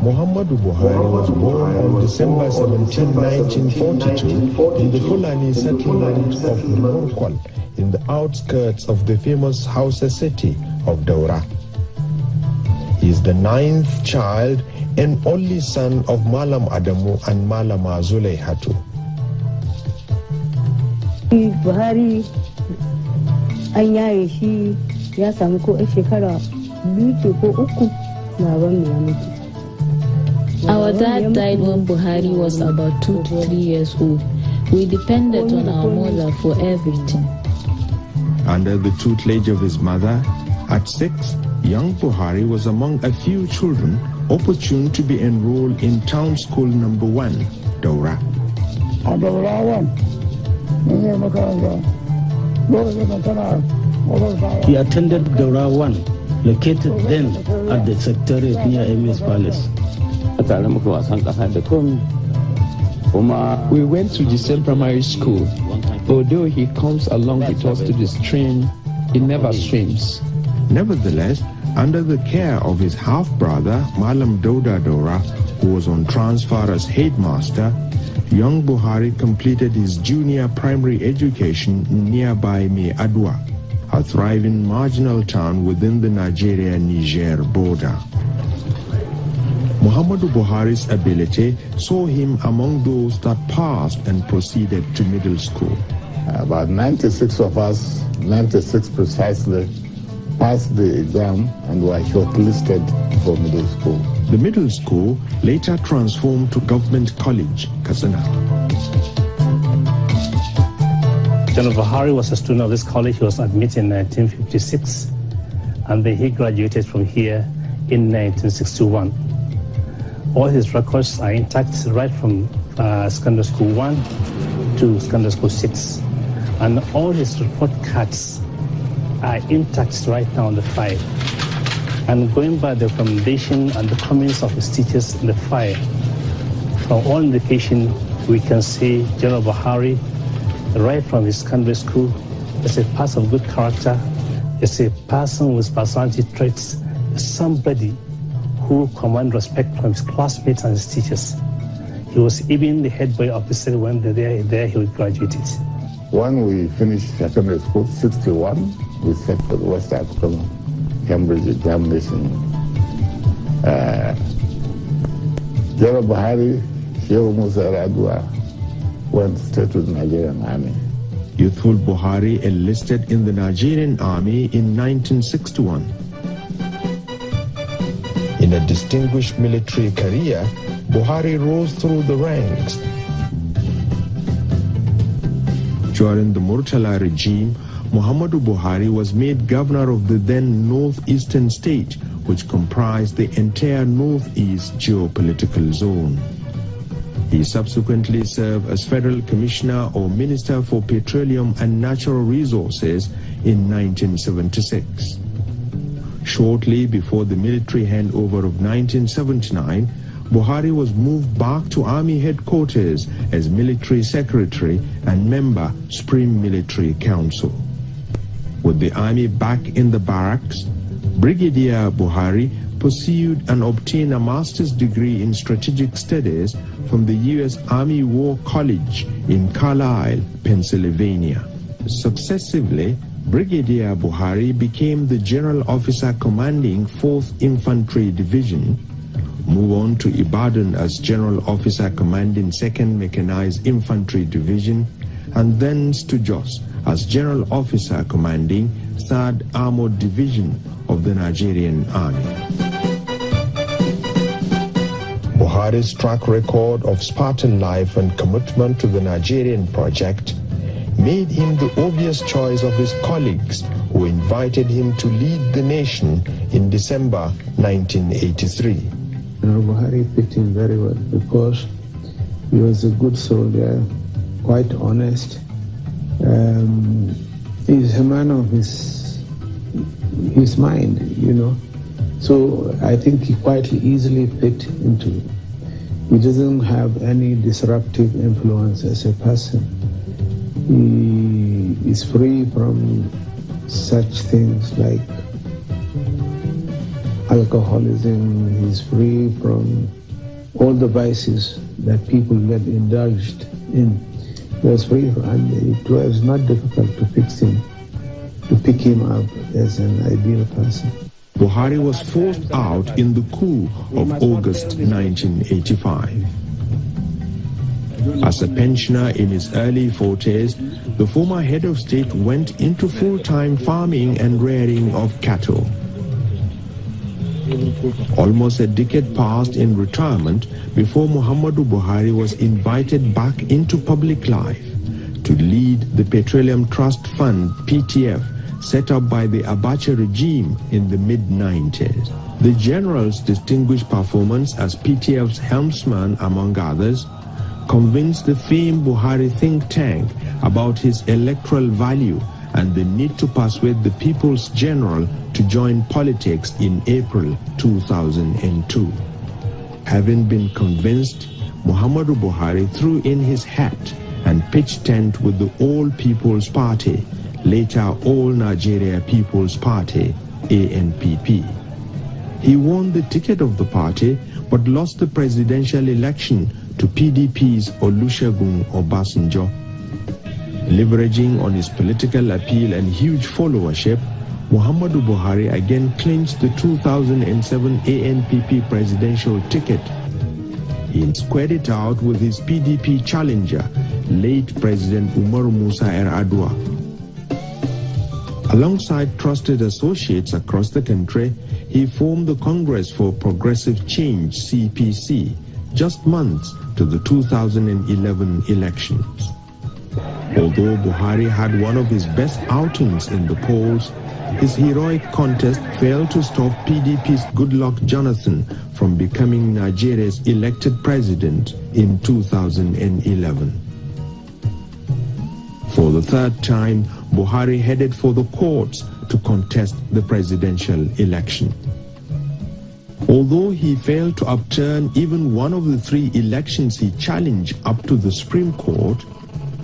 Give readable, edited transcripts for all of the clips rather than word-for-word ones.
Muhammadu Buhari was born on December 17, 1942 in the Fulani settlement of Murkwal in the outskirts of the famous Hausa city of Daura. He is the 9th child and only son of Malam Adamu and Malama Zulaihatu. Buhari an yaye shi ya samu ko shekara biyu ko uku na ban ya mutu. Our dad died when Buhari was about 2 to 3 years old. We depended on our mother for everything. Under the tutelage of his mother, at 6, young Buhari was among a few children opportune to be enrolled in Town School Number 1, Daura. He attended Daura 1, located then at the secretariat near Emir's Palace. We went to the same primary school. Although he comes along with us to the stream, he never swims. Nevertheless, under the care of his half-brother, Malam Dauda Daura, who was on transfer as headmaster, young Buhari completed his junior primary education nearby Me Adwa, a thriving marginal town within the Nigeria-Niger border. Muhammadu Buhari's ability saw him among those that passed and proceeded to middle school. About 96 of us, 96 precisely, passed the exam and were shortlisted for middle school. The middle school later transformed to Government College, Katsina. General Buhari was a student of this college. He was admitted in 1956, and then he graduated from here in 1961. All his records are intact right from Secondary School 1 to Secondary School 6. And all his report cards are intact right now on the file. And going by the recommendation and the comments of his teachers in the file, from all indication, we can see General Buhari, right from his secondary school, is a person of good character, is a person with personality traits, is somebody who command respect from his classmates and his teachers. He was even the head boy officer when there he graduated. When we finished secondary school, 61, we set for the West African Cambridge examination. General Buhari, Shehu Musa Radwa, went straight to the Nigerian Army. Youthful Buhari enlisted in the Nigerian Army in 1961. In a distinguished military career, Buhari rose through the ranks. During the Murtala regime, Muhammadu Buhari was made governor of the then northeastern state, which comprised the entire northeast geopolitical zone. He subsequently served as Federal Commissioner or Minister for Petroleum and Natural Resources in 1976. Shortly before the military handover of 1979, Buhari was moved back to Army headquarters as Military Secretary and member Supreme Military Council. With the Army back in the barracks, Brigadier Buhari pursued and obtained a master's degree in strategic studies from the U.S. Army War College in Carlisle, Pennsylvania. Successively, Brigadier Buhari became the General Officer commanding 4th Infantry Division, moved on to Ibadan as General Officer commanding 2nd Mechanized Infantry Division, and thence to Jos as General Officer commanding 3rd Armored Division of the Nigerian Army. Buhari's track record of Spartan life and commitment to the Nigerian project made him the obvious choice of his colleagues, who invited him to lead the nation in December 1983. Buhari picked him very well because he was a good soldier, quite honest. He's a man of his mind, you know. So I think he quite easily fit into it. He doesn't have any disruptive influence as a person. He is free from such things like alcoholism, he's free from all the vices that people get indulged in. He was free, and it was not difficult to pick him up as an ideal person. Buhari was forced out in the coup of August 1985. As a pensioner in his early 40s, the former head of state went into full-time farming and rearing of cattle. Almost a decade passed in retirement before Muhammadu Buhari was invited back into public life to lead the Petroleum Trust Fund, PTF, set up by the Abacha regime in the mid-90s. The general's distinguished performance as PTF's helmsman, among others, convinced the famed Buhari think tank about his electoral value and the need to persuade the people's general to join politics in April 2002. Having been convinced, Muhammadu Buhari threw in his hat and pitched tent with the All People's Party, later All Nigeria People's Party, ANPP. He won the ticket of the party but lost the presidential election to PDP's Olusegun Obasanjo. Leveraging on his political appeal and huge followership, Muhammadu Buhari again clinched the 2007 ANPP presidential ticket. He squared it out with his PDP challenger, late President Umaru Musa Yar'Adua. Alongside trusted associates across the country, he formed the Congress for Progressive Change, CPC, just months to the 2011 elections. Although Buhari had one of his best outings in the polls, his heroic contest failed to stop PDP's Goodluck Jonathan from becoming Nigeria's elected president in 2011. For the third time, Buhari headed for the courts to contest the presidential election. Although he failed to upturn even one of the three elections he challenged up to the Supreme Court,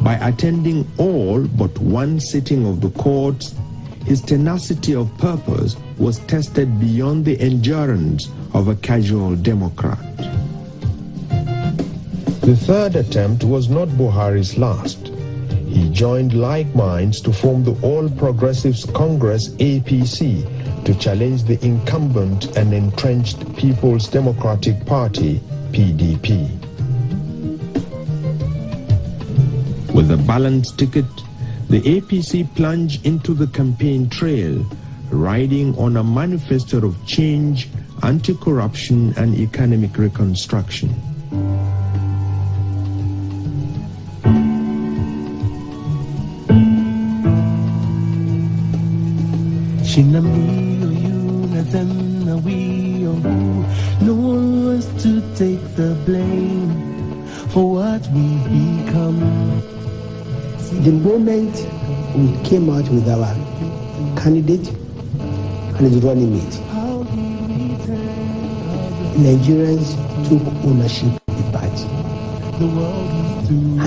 by attending all but one sitting of the courts, his tenacity of purpose was tested beyond the endurance of a casual Democrat. The third attempt was not Buhari's last. He joined like minds to form the All Progressives Congress, APC, to challenge the incumbent and entrenched People's Democratic Party, PDP. With a balanced ticket, the APC plunged into the campaign trail, riding on a manifesto of change, anti-corruption, and economic reconstruction. No one wants to take the blame for what we become. The moment we came out with our candidate and his running mate, Nigerians took ownership of the party,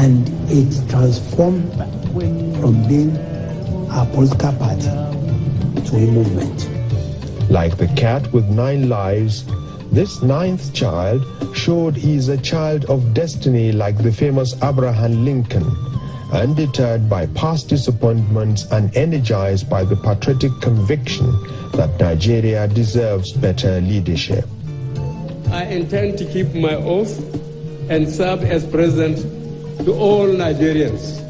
and it transformed from being a political party to a movement. Like the cat with 9 lives, this 9th child showed he is a child of destiny like the famous Abraham Lincoln, undeterred by past disappointments and energized by the patriotic conviction that Nigeria deserves better leadership. I intend to keep my oath and serve as president to all Nigerians.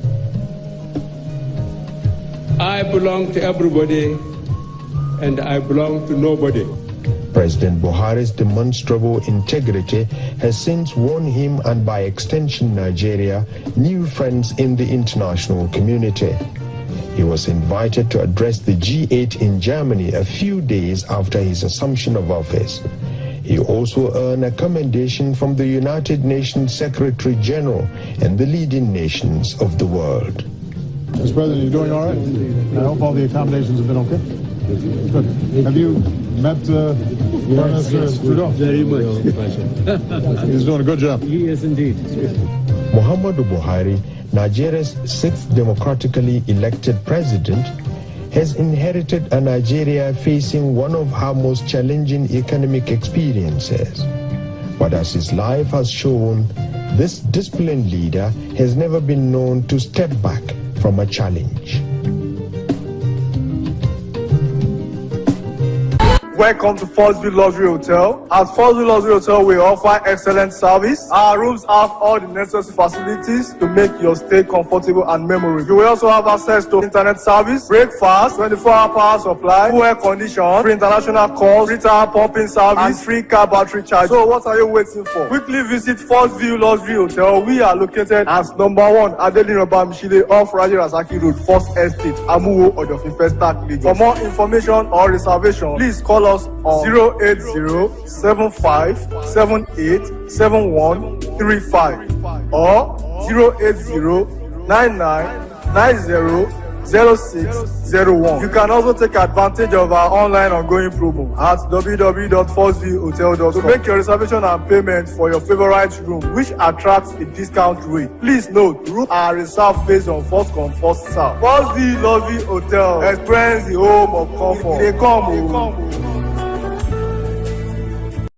I belong to everybody and I belong to nobody. President Buhari's demonstrable integrity has since won him, and by extension Nigeria, new friends in the international community. He was invited to address the G8 in Germany a few days after his assumption of office. He also earned a commendation from the United Nations Secretary General and the leading nations of the world. Mr. President, you're doing all right? I hope all the accommodations have been okay? Good. Have you met Prime Minister Trudeau? Very much. He's doing a good job. He is indeed. Muhammadu Buhari, Nigeria's 6th democratically elected president, has inherited a Nigeria facing one of her most challenging economic experiences. But as his life has shown, this disciplined leader has never been known to step back from a challenge. Welcome to Forstview Luxury Hotel. At Forstview Luxury Hotel, we offer excellent service. Our rooms have all the necessary facilities to make your stay comfortable and memorable. You will also have access to internet service, breakfast, 24-hour power supply, full air condition, free international calls, free tire pumping service, and free car battery charge. So what are you waiting for? Quickly visit Forstview Luxury Hotel. We are located at number 1 Adelinoba Mishile off Raji Rasaki Road, First Estate, Amuwo, Odofin Stack, Lagos. For more information or reservation, please call us on 08075787135 or 08099900601. You can also take advantage of our online ongoing promo at www.forceviewhotel.com to make your reservation and payment for your favorite room, which attracts a discount rate. Please note, rooms are reserved based on first come, first serve. Forstview Luxury Hotel, experience the home of comfort. They come.